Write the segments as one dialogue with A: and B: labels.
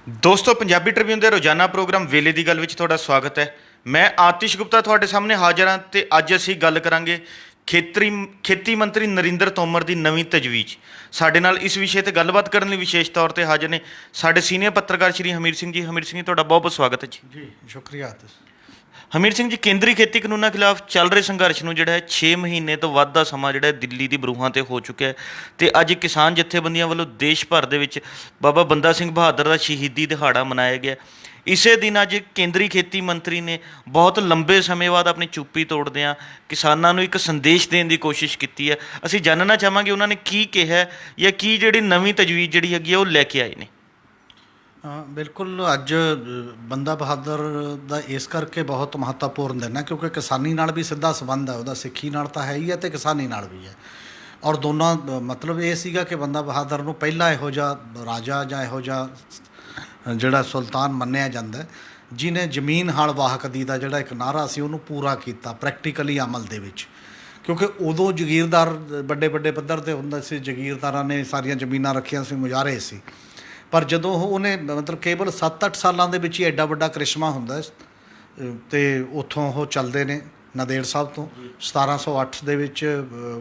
A: ਦੋਸਤੋ ਪੰਜਾਬੀ ਟ੍ਰਿਬਿਊਨ ਦੇ ਰੋਜ਼ਾਨਾ ਪ੍ਰੋਗਰਾਮ ਵੇਲੇ ਦੀ ਗੱਲ ਵਿੱਚ ਤੁਹਾਡਾ ਸਵਾਗਤ ਹੈ। ਮੈਂ ਆਤਿਸ਼ ਗੁਪਤਾ ਤੁਹਾਡੇ ਸਾਹਮਣੇ ਹਾਜ਼ਰ ਹਾਂ ਤੇ ਅੱਜ ਅਸੀਂ ਗੱਲ ਕਰਾਂਗੇ ਖੇਤੀ ਮੰਤਰੀ ਨਰਿੰਦਰ ਤੋਮਰ ਦੀ ਨਵੀਂ ਤਜਵੀਜ਼। ਸਾਡੇ ਨਾਲ ਇਸ ਵਿਸ਼ੇ ਤੇ ਗੱਲਬਾਤ ਕਰਨ ਲਈ ਵਿਸ਼ੇਸ਼ ਤੌਰ ਤੇ ਹਾਜ਼ਰ ਨੇ ਸਾਡੇ ਸੀਨੀਅਰ ਪੱਤਰਕਾਰ ਸ਼੍ਰੀ ਹਮੀਰ ਸਿੰਘ ਜੀ। ਹਮੀਰ ਸਿੰਘ ਜੀ, ਤੁਹਾਡਾ ਬਹੁਤ ਬਹੁਤ ਸਵਾਗਤ ਹੈ ਜੀ।
B: ਜੀ ਸ਼ੁਕਰੀਆ ਆਤਿਸ਼।
A: ਹਮੀਰ ਸਿੰਘ ਜੀ, ਕੇਂਦਰੀ ਖੇਤੀ ਕਾਨੂੰਨਾਂ ਖਿਲਾਫ ਚੱਲ ਰਹੇ ਸੰਘਰਸ਼ ਨੂੰ ਜਿਹੜਾ ਹੈ 6 ਮਹੀਨੇ ਤੋਂ ਵੱਧ ਦਾ ਸਮਾਂ ਜਿਹੜਾ ਦਿੱਲੀ ਦੀ ਬਰੂਹਾਂ ਤੇ ਹੋ ਚੁੱਕਿਆ ਹੈ ਤੇ ਅੱਜ ਕਿਸਾਨ ਜਥੇਬੰਦੀਆਂ ਵੱਲੋਂ ਦੇਸ਼ ਭਰ ਦੇ ਵਿੱਚ ਬਾਬਾ ਬੰਦਾ ਸਿੰਘ ਬਹਾਦਰ ਦਾ ਸ਼ਹੀਦੀ ਦਿਹਾੜਾ ਮਨਾਇਆ ਗਿਆ। ਇਸੇ ਦਿਨ ਅੱਜ ਕੇਂਦਰੀ ਖੇਤੀ ਮੰਤਰੀ ਨੇ ਬਹੁਤ ਲੰਬੇ ਸਮੇਂ ਬਾਅਦ ਆਪਣੀ ਚੁੱਪੀ ਤੋੜਦਿਆਂ ਕਿਸਾਨਾਂ ਨੂੰ ਇੱਕ ਸੰਦੇਸ਼ ਦੇਣ ਦੀ ਕੋਸ਼ਿਸ਼ ਕੀਤੀ ਹੈ। ਅਸੀਂ ਜਾਣਨਾ ਚਾਹਾਂਗੇ ਉਹਨਾਂ ਨੇ ਕੀ ਕਿਹਾ ਜਾਂ ਕੀ ਜਿਹੜੀ ਨਵੀਂ ਤਜਵੀਜ਼ ਜਿਹੜੀ ਹੈਗੀ ਆ ਉਹ ਲੈ ਕੇ ਆਏ ਨੇ।
B: ਬਿਲਕੁਲ, ਅੱਜ ਬੰਦਾ ਬਹਾਦਰ ਦਾ ਇਸ ਕਰਕੇ ਬਹੁਤ ਮਹੱਤਵਪੂਰਨ ਦਿਨ ਹੈ ਕਿਉਂਕਿ ਕਿਸਾਨੀ ਨਾਲ ਵੀ ਸਿੱਧਾ ਸੰਬੰਧ ਹੈ ਉਹਦਾ। ਸਿੱਖੀ ਨਾਲ ਤਾਂ ਹੈ ਹੀ ਹੈ ਅਤੇ ਕਿਸਾਨੀ ਨਾਲ ਵੀ ਹੈ। ਔਰ ਦੋਨਾਂ ਮਤਲਬ ਇਹ ਸੀਗਾ ਕਿ ਬੰਦਾ ਬਹਾਦਰ ਨੂੰ ਪਹਿਲਾ ਇਹੋ ਜਿਹਾ ਰਾਜਾ ਜਾਂ ਇਹੋ ਜਿਹਾ ਜਿਹੜਾ ਸੁਲਤਾਨ ਮੰਨਿਆ ਜਾਂਦਾ ਜਿਹਨੇ ਜ਼ਮੀਨ ਹਲ ਵਾਹਕ ਦੀ ਦਾ ਜਿਹੜਾ ਇੱਕ ਨਾਅਰਾ ਸੀ ਉਹਨੂੰ ਪੂਰਾ ਕੀਤਾ ਪ੍ਰੈਕਟੀਕਲੀ ਅਮਲ ਦੇ ਵਿੱਚ। ਕਿਉਂਕਿ ਉਦੋਂ ਜਗੀਰਦਾਰ ਵੱਡੇ ਵੱਡੇ ਪੱਧਰ 'ਤੇ ਹੁੰਦਾ ਸੀ, ਜਗੀਰਦਾਰਾਂ ਨੇ ਸਾਰੀਆਂ ਜ਼ਮੀਨਾਂ ਰੱਖੀਆਂ ਸੀ, ਮੁਜ਼ਾਹਰੇ ਸੀ। ਪਰ ਜਦੋਂ ਉਹਨੇ ਮਤਲਬ ਕੇਵਲ 7-8 ਸਾਲਾਂ ਦੇ ਵਿੱਚ ਹੀ ਐਡਾ ਵੱਡਾ ਕ੍ਰਿਸ਼ਮਾ ਹੁੰਦਾ ਅਤੇ ਉੱਥੋਂ ਉਹ ਚੱਲਦੇ ਨੇ ਨਾਂਦੇੜ ਸਾਹਿਬ ਤੋਂ 1708 ਦੇ ਵਿੱਚ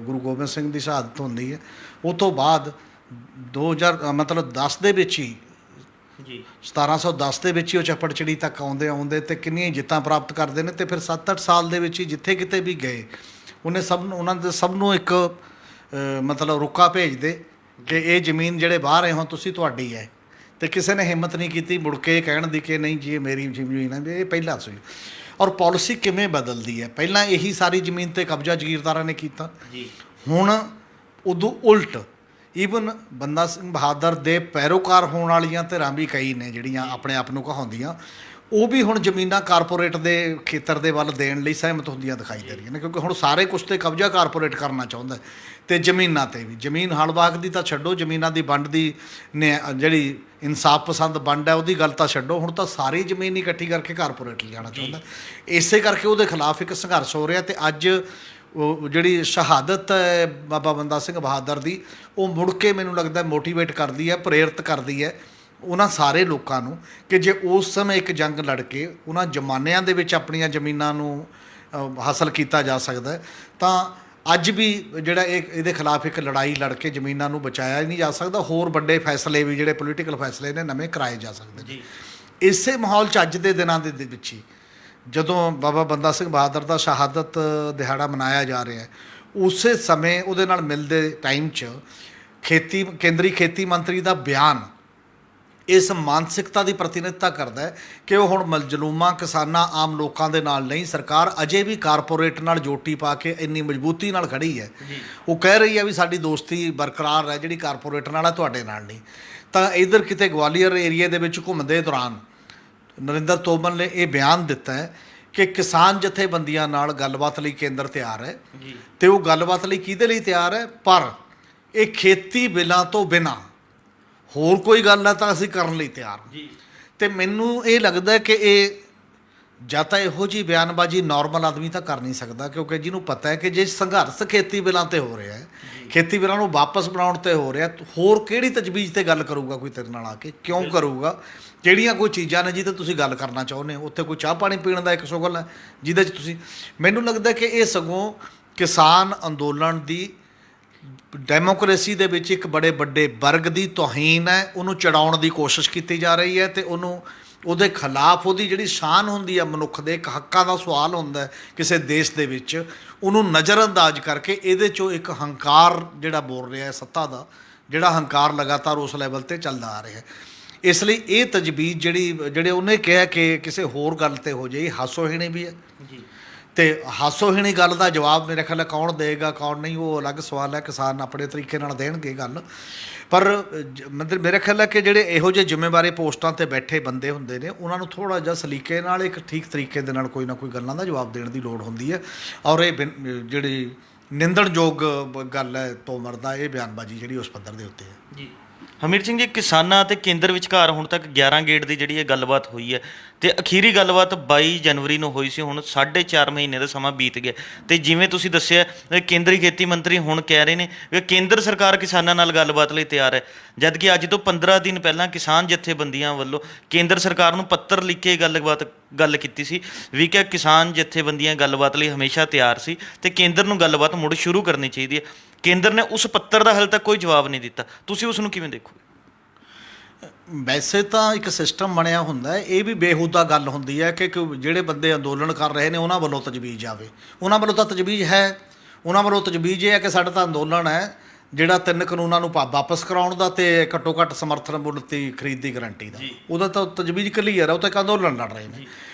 B: ਗੁਰੂ ਗੋਬਿੰਦ ਸਿੰਘ ਦੀ ਸ਼ਹਾਦਤ ਹੁੰਦੀ ਹੈ। ਉਹ ਤੋਂ ਬਾਅਦ 10 ਦੇ ਵਿੱਚ ਹੀ ਜੀ 1710 ਦੇ ਵਿੱਚ ਹੀ ਉਹ ਚੱਪੜਚਿੜੀ ਤੱਕ ਆਉਂਦੇ ਅਤੇ ਕਿੰਨੀਆਂ ਜਿੱਤਾਂ ਪ੍ਰਾਪਤ ਕਰਦੇ ਨੇ। ਅਤੇ ਫਿਰ 7-8 ਸਾਲ ਦੇ ਵਿੱਚ ਹੀ ਜਿੱਥੇ ਕਿਤੇ ਵੀ ਗਏ ਉਹਨੇ ਉਹਨਾਂ ਦੇ ਸਭ ਨੂੰ ਇੱਕ ਮਤਲਬ ਰੁਕਾ ਭੇਜਦੇ ਕਿ ਇਹ ਜ਼ਮੀਨ ਜਿਹੜੇ ਬਾਹਰ ਆਏ ਹੋ ਤੁਸੀਂ ਤੁਹਾਡੀ ਹੈ। ਅਤੇ ਕਿਸੇ ਨੇ ਹਿੰਮਤ ਨਹੀਂ ਕੀਤੀ ਮੁੜ ਕੇ ਕਹਿਣ ਦੀ ਕਿ ਨਹੀਂ ਜੀ ਇਹ ਮੇਰੀ ਜ਼ਮੀਨ ਹੈ। ਇਹ ਪਹਿਲਾਂ ਸੀ। ਔਰ ਪੋਲਿਸੀ ਕਿਵੇਂ ਬਦਲਦੀ ਹੈ, ਪਹਿਲਾਂ ਇਹੀ ਸਾਰੀ ਜ਼ਮੀਨ 'ਤੇ ਕਬਜ਼ਾ ਜਗੀਰਦਾਰਾਂ ਨੇ ਕੀਤਾ ਜੀ, ਹੁਣ ਉਦੋਂ ਉਲਟ ਈਵਨ ਬੰਦਾ ਸਿੰਘ ਬਹਾਦਰ ਦੇ ਪੈਰੋਕਾਰ ਹੋਣ ਵਾਲੀਆਂ ਧਿਰਾਂ ਵੀ ਕਈ ਨੇ ਜਿਹੜੀਆਂ ਆਪਣੇ ਆਪ ਨੂੰ ਕਹਾਉਂਦੀਆਂ, ਉਹ ਵੀ ਹੁਣ ਜ਼ਮੀਨਾਂ ਕਾਰਪੋਰੇਟ ਦੇ ਖੇਤਰ ਦੇ ਵੱਲ ਦੇਣ ਲਈ ਸਹਿਮਤ ਹੁੰਦੀਆਂ ਦਿਖਾਈ ਦੇ ਰਹੀਆਂ ਨੇ। ਕਿਉਂਕਿ ਹੁਣ ਸਾਰੇ ਕੁਛ 'ਤੇ ਕਬਜ਼ਾ ਕਾਰਪੋਰੇਟ ਕਰਨਾ ਚਾਹੁੰਦਾ ਅਤੇ ਜ਼ਮੀਨਾਂ 'ਤੇ ਵੀ। ਜ਼ਮੀਨ ਹਲ ਵਾਹਕ ਦੀ ਤਾਂ ਛੱਡੋ, ਜ਼ਮੀਨਾਂ ਦੀ ਵੰਡ ਦੀ ਨੇ ਜਿਹੜੀ ਇਨਸਾਫ ਪਸੰਦ ਵੰਡ ਹੈ ਉਹਦੀ ਗੱਲ ਤਾਂ ਛੱਡੋ, ਹੁਣ ਤਾਂ ਸਾਰੀ ਜ਼ਮੀਨ ਇਕੱਠੀ ਕਰਕੇ ਕਾਰਪੋਰੇਟ ਲਿਜਾਣਾ ਚਾਹੁੰਦਾ। ਇਸੇ ਕਰਕੇ ਉਹਦੇ ਖਿਲਾਫ ਇੱਕ ਸੰਘਰਸ਼ ਹੋ ਰਿਹਾ ਅਤੇ ਅੱਜ ਉਹ ਜਿਹੜੀ ਸ਼ਹਾਦਤ ਹੈ ਬਾਬਾ ਬੰਦਾ ਸਿੰਘ ਬਹਾਦਰ ਦੀ, ਉਹ ਮੁੜ ਕੇ ਮੈਨੂੰ ਲੱਗਦਾ ਮੋਟੀਵੇਟ ਕਰਦੀ ਹੈ, ਪ੍ਰੇਰਿਤ ਕਰਦੀ ਹੈ ਉਹਨਾਂ ਸਾਰੇ ਲੋਕਾਂ ਨੂੰ ਕਿ ਜੇ ਉਸ ਸਮੇਂ ਇੱਕ ਜੰਗ ਲੜ ਕੇ ਉਹਨਾਂ ਜ਼ਮਾਨਿਆਂ ਦੇ ਵਿੱਚ ਆਪਣੀਆਂ ਜ਼ਮੀਨਾਂ ਨੂੰ ਹਾਸਲ ਕੀਤਾ ਜਾ ਸਕਦਾ ਤਾਂ ਅੱਜ ਵੀ ਜਿਹੜਾ ਇਹਦੇ ਖਿਲਾਫ ਇੱਕ ਲੜਾਈ ਲੜ ਕੇ ਜ਼ਮੀਨਾਂ ਨੂੰ ਬਚਾਇਆ ਨਹੀਂ ਜਾ ਸਕਦਾ। ਹੋਰ ਵੱਡੇ ਫੈਸਲੇ ਵੀ ਜਿਹੜੇ ਪੋਲੀਟੀਕਲ ਫੈਸਲੇ ਨੇ ਨਵੇਂ ਕਰਾਏ ਜਾ ਸਕਦੇ ਜੀ। ਇਸੇ ਮਾਹੌਲ 'ਚ ਅੱਜ ਦੇ ਦਿਨਾਂ ਦੇ ਵਿੱਚ ਹੀ ਜਦੋਂ ਬਾਬਾ ਬੰਦਾ ਸਿੰਘ ਬਹਾਦਰ ਦਾ ਸ਼ਹਾਦਤ ਦਿਹਾੜਾ ਮਨਾਇਆ ਜਾ ਰਿਹਾ, ਉਸੇ ਸਮੇਂ ਉਹਦੇ ਨਾਲ ਮਿਲਦੇ ਟਾਈਮ 'ਚ ਕੇਂਦਰੀ ਖੇਤੀ ਮੰਤਰੀ ਦਾ ਬਿਆਨ ਇਸ ਮਾਨਸਿਕਤਾ ਦੀ ਪ੍ਰਤੀਨਿਧਤਾ ਕਰਦਾ ਹੈ ਕਿ ਉਹ ਹੁਣ ਮਜ਼ਲੂਮਾਂ ਕਿਸਾਨਾਂ ਆਮ ਲੋਕਾਂ ਦੇ ਨਾਲ ਨਹੀਂ, ਸਰਕਾਰ ਅਜੇ ਵੀ ਕਾਰਪੋਰੇਟ ਨਾਲ ਜੋਟੀ ਪਾ ਕੇ ਇੰਨੀ ਮਜ਼ਬੂਤੀ ਨਾਲ ਖੜੀ ਹੈ। ਉਹ ਕਹਿ ਰਹੀ ਹੈ ਵੀ ਸਾਡੀ ਦੋਸਤੀ ਬਰਕਰਾਰ ਹੈ ਜਿਹੜੀ ਕਾਰਪੋਰੇਟ ਨਾਲ ਹੈ, ਤੁਹਾਡੇ ਨਾਲ ਨਹੀਂ। ਤਾਂ ਇੱਧਰ ਕਿਤੇ ਗਵਾਲੀਅਰ ਏਰੀਏ ਦੇ ਵਿੱਚ ਘੁੰਮਦੇ ਦੌਰਾਨ ਨਰਿੰਦਰ ਤੋਮਰ ਨੇ ਇਹ ਬਿਆਨ ਦਿੱਤਾ ਹੈ ਕਿ ਕਿਸਾਨ ਜਥੇਬੰਦੀਆਂ ਨਾਲ ਗੱਲਬਾਤ ਲਈ ਕੇਂਦਰ ਤਿਆਰ ਹੈ ਅਤੇ ਉਹ ਗੱਲਬਾਤ ਲਈ ਕਿਹਦੇ ਲਈ ਤਿਆਰ ਹੈ, ਪਰ ਇਹ ਖੇਤੀ ਬਿੱਲਾਂ ਤੋਂ ਬਿਨਾਂ ਹੋਰ ਕੋਈ ਗੱਲ ਹੈ ਤਾਂ ਅਸੀਂ ਕਰਨ ਲਈ ਤਿਆਰ ਜੀ। ਅਤੇ ਮੈਨੂੰ ਇਹ ਲੱਗਦਾ ਕਿ ਇਹ ਜਾਂ ਤਾਂ ਇਹੋ ਜਿਹੀ ਬਿਆਨਬਾਜ਼ੀ ਨਾਰਮਲ ਆਦਮੀ ਤਾਂ ਕਰ ਨਹੀਂ ਸਕਦਾ, ਕਿਉਂਕਿ ਜਿਹਨੂੰ ਪਤਾ ਹੈ ਕਿ ਜੇ ਸੰਘਰਸ਼ ਖੇਤੀ ਬਿੱਲਾਂ 'ਤੇ ਹੋ ਰਿਹਾ ਹੈ, ਖੇਤੀ ਬਿੱਲਾਂ ਨੂੰ ਵਾਪਸ ਬਣਾਉਣ 'ਤੇ ਹੋ ਰਿਹਾ, ਹੋਰ ਕਿਹੜੀ ਤਜਵੀਜ਼ 'ਤੇ ਗੱਲ ਕਰੂਗਾ ਕੋਈ ਤੇਰੇ ਨਾਲ ਆ ਕੇ, ਕਿਉਂ ਕਰੂਗਾ? ਜਿਹੜੀਆਂ ਕੋਈ ਚੀਜ਼ਾਂ ਨੇ ਜਿਹਦੇ ਤੁਸੀਂ ਗੱਲ ਕਰਨਾ ਚਾਹੁੰਦੇ ਹੋ, ਉੱਥੇ ਕੋਈ ਚਾਹ ਪਾਣੀ ਪੀਣ ਦਾ ਇੱਕ ਸ਼ੁਗਲ ਹੈ ਜਿਹਦੇ 'ਚ ਤੁਸੀਂ, ਮੈਨੂੰ ਲੱਗਦਾ ਕਿ ਇਹ ਸਗੋਂ ਕਿਸਾਨ ਅੰਦੋਲਨ ਦੀ ਡੈਮੋਕ੍ਰੇਸੀ ਦੇ ਵਿੱਚ ਇੱਕ ਬੜੇ ਵੱਡੇ ਵਰਗ ਦੀ ਤੋਹੀਨ ਹੈ, ਉਹਨੂੰ ਚੜਾਉਣ ਦੀ ਕੋਸ਼ਿਸ਼ ਕੀਤੀ ਜਾ ਰਹੀ ਹੈ ਅਤੇ ਉਹਦੇ ਖਿਲਾਫ ਉਹਦੀ ਜਿਹੜੀ ਸ਼ਾਨ ਹੁੰਦੀ ਹੈ, ਮਨੁੱਖ ਦੇ ਇੱਕ ਹੱਕਾਂ ਦਾ ਸਵਾਲ ਹੁੰਦਾ ਕਿਸੇ ਦੇਸ਼ ਦੇ ਵਿੱਚ, ਉਹਨੂੰ ਨਜ਼ਰਅੰਦਾਜ਼ ਕਰਕੇ ਇਹਦੇ 'ਚੋਂ ਇੱਕ ਹੰਕਾਰ ਜਿਹੜਾ ਬੋਲ ਰਿਹਾ ਹੈ, ਸੱਤਾ ਦਾ ਜਿਹੜਾ ਹੰਕਾਰ ਲਗਾਤਾਰ ਉਸ ਲੈਵਲ 'ਤੇ ਚੱਲਦਾ ਆ ਰਿਹਾ। ਇਸ ਲਈ ਇਹ ਤਜਵੀਜ਼ ਜਿਹੜੇ ਉਹਨੇ ਕਿਹਾ ਕਿ ਕਿਸੇ ਹੋਰ ਗੱਲ 'ਤੇ ਹੋ ਜਾਏ, ਹਾਸੋਹੀਣੀ ਵੀ ਹੈ ਜੀ। ਅਤੇ ਹਾਸੋਹੀਣੀ ਗੱਲ ਦਾ ਜਵਾਬ ਮੇਰੇ ਖਿਆਲ ਕੌਣ ਦੇਗਾ ਕੌਣ ਨਹੀਂ, ਉਹ ਅਲੱਗ ਸਵਾਲ ਹੈ। ਕਿਸਾਨ ਆਪਣੇ ਤਰੀਕੇ ਨਾਲ ਦੇਣਗੇ ਗੱਲ, ਪਰ ਮੇਰੇ ਖਿਆਲ ਹੈ ਕਿ ਜਿਹੜੇ ਇਹੋ ਜਿਹੇ ਜ਼ਿੰਮੇਵਾਰੀ ਪੋਸਟਾਂ 'ਤੇ ਬੈਠੇ ਬੰਦੇ ਹੁੰਦੇ ਨੇ ਉਹਨਾਂ ਨੂੰ ਥੋੜ੍ਹਾ ਜਿਹਾ ਸਲੀਕੇ ਨਾਲ ਇੱਕ ਠੀਕ ਤਰੀਕੇ ਦੇ ਨਾਲ ਕੋਈ ਨਾ ਕੋਈ ਗੱਲਾਂ ਦਾ ਜਵਾਬ ਦੇਣ ਦੀ ਲੋੜ ਹੁੰਦੀ ਹੈ। ਔਰ ਇਹ ਜਿਹੜੀ ਨਿੰਦਣਯੋਗ ਗੱਲ ਹੈ ਤੋਮਰ ਦਾ ਇਹ ਬਿਆਨਬਾਜ਼ੀ ਜਿਹੜੀ ਉਸ ਪੱਧਰ ਦੇ ਉੱਤੇ ਹੈ ਜੀ।
A: ਹਮੀਰ ਸਿੰਘ ਜੀ, ਕਿਸਾਨਾਂ ਅਤੇ ਕੇਂਦਰ ਵਿਚਕਾਰ ਹੁਣ ਤੱਕ 11 ਗੇੜ ਦੀ ਜਿਹੜੀ ਇਹ ਗੱਲਬਾਤ ਹੋਈ ਹੈ ਤੇ ਅਖੀਰੀ ਗੱਲਬਾਤ 22 ਜਨਵਰੀ ਨੂੰ ਹੋਈ ਸੀ। ਹੁਣ 4.5 ਮਹੀਨੇ ਦਾ ਸਮਾਂ ਬੀਤ ਗਿਆ ਤੇ ਜਿਵੇਂ ਤੁਸੀਂ ਦੱਸਿਆ ਕੇਂਦਰੀ ਖੇਤੀ ਮੰਤਰੀ ਹੁਣ ਕਹਿ ਰਹੇ ਨੇ ਕਿ ਕੇਂਦਰ ਸਰਕਾਰ ਕਿਸਾਨਾਂ ਨਾਲ ਗੱਲਬਾਤ ਲਈ ਤਿਆਰ ਹੈ, ਜਦ ਕਿ ਅੱਜ ਤੋਂ 15 ਦਿਨ ਪਹਿਲਾਂ ਕਿਸਾਨ ਜਥੇਬੰਦੀਆਂ ਵੱਲੋਂ ਕੇਂਦਰ ਸਰਕਾਰ ਨੂੰ ਪੱਤਰ ਲਿਖ ਕੇ ਗੱਲ ਕੀਤੀ ਸੀ ਵੀ ਕਿ ਕਿਸਾਨ ਜਥੇਬੰਦੀਆਂ ਗੱਲਬਾਤ ਲਈ ਹਮੇਸ਼ਾ ਤਿਆਰ ਸੀ ਤੇ ਕੇਂਦਰ ਨੂੰ ਗੱਲਬਾਤ ਮੁੜ ਸ਼ੁਰੂ ਕਰਨੀ ਚਾਹੀਦੀ ਹੈ। ਕੇਂਦਰ ਨੇ ਉਸ ਪੱਤਰ ਦਾ ਹਾਲੇ ਤੱਕ ਕੋਈ ਜਵਾਬ ਨਹੀਂ ਦਿੱਤਾ, ਤੁਸੀਂ ਉਸ ਨੂੰ ਕਿਵੇਂ ਦੇਖੋਗੇ?
B: ਵੈਸੇ ਤਾਂ ਇੱਕ ਸਿਸਟਮ ਬਣਿਆ ਹੁੰਦਾ ਹੈ, ਇਹ ਵੀ ਬੇਹੂਦਾ ਗੱਲ ਹੁੰਦੀ ਹੈ ਕਿ ਜਿਹੜੇ ਬੰਦੇ ਅੰਦੋਲਨ ਕਰ ਰਹੇ ਨੇ ਉਹਨਾਂ ਵੱਲੋਂ ਤਜਵੀਜ਼ ਆਵੇ। ਉਹਨਾਂ ਵੱਲੋਂ ਤਾਂ ਤਜਵੀਜ਼ ਹੈ, ਉਹਨਾਂ ਵੱਲੋਂ ਤਜਵੀਜ਼ ਇਹ ਹੈ ਕਿ ਸਾਡਾ ਤਾਂ ਅੰਦੋਲਨ ਹੈ ਜਿਹੜਾ 3 ਕਾਨੂੰਨਾਂ ਨੂੰ ਵਾਪਸ ਕਰਾਉਣ ਦਾ ਤੇ ਘੱਟੋ ਘੱਟ ਸਮਰਥਨ ਮੁੱਲ ਤੇ ਖਰੀਦ ਦੀ ਗਰੰਟੀ ਦਾ, ਉਹਦਾ ਤਾਂ ਤਜਵੀਜ਼ ਕਲੀਅਰ ਹੈ, ਉਹ ਤਾਂ ਇੱਕ ਅੰਦੋਲਨ ਲੜ ਰਹੇ ਨੇ।